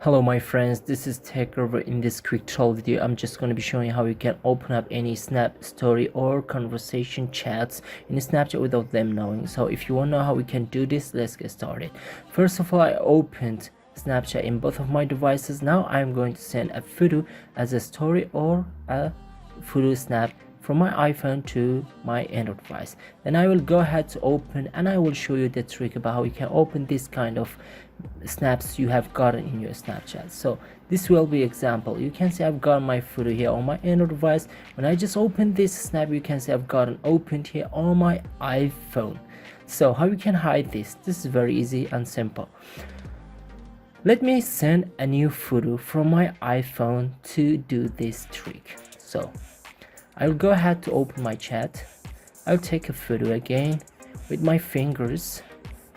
Hello my friends, this is TechRover. In this quick tutorial video, I'm just going to be showing you how you can open up any Snap story or conversation chats in Snapchat without them knowing. So if you want to know how we can do this, let's get started. First of all, I opened Snapchat in both of my devices. Now I'm going to send a photo as a story or a photo snap from my iPhone to my Android device. Then I will go ahead to open and I will show you the trick about how you can open this kind of snaps you have gotten in your Snapchat. So this will be example. You can see I've got my photo here on my Android device. When I just open this snap, you can see I've gotten opened here on my iPhone. So how you can hide this? This is very easy and simple. Let me send a new photo from my iPhone to do this trick. So I'll go ahead to open my chat. I'll take a photo again with my fingers,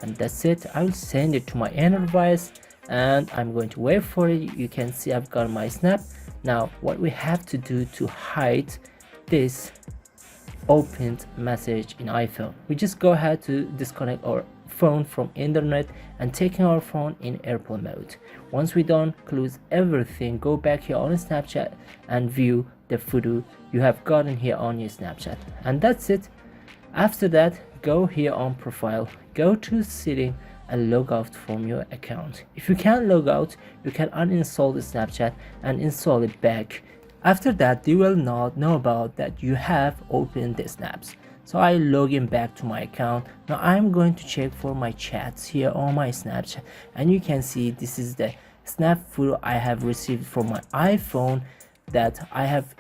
and that's it. I'll send it to my Android device and I'm going to wait for it. You can see I've got my snap. Now what we have to do to hide this opened message in iPhone, we just go ahead to disconnect our phone from internet and taking our phone in airplane mode. Once we done, close everything, go back here on Snapchat and view the photo you have gotten here on your Snapchat, and that's it. After that, go here on profile, go to setting and log out from your account. If you can't log out, you can uninstall the Snapchat and install it back. After that, they will not know about that you have opened the snaps. So I log in back to my account. Now I'm going to check for my chats here on my Snapchat, and you can see this is the snap photo I have received from my iPhone that I have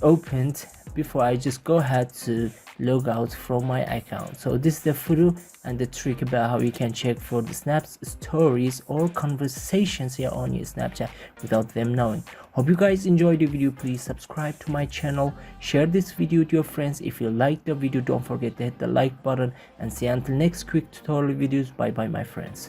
opened before I just go ahead to log out from my account. So this is the photo and the trick about how you can check for the snaps, stories or conversations here on your Snapchat without them knowing. Hope you guys enjoyed the video. Please subscribe to my channel, share this video with your friends. If you like the video, don't forget to hit the like button, and see you until next quick tutorial videos. Bye bye my friends.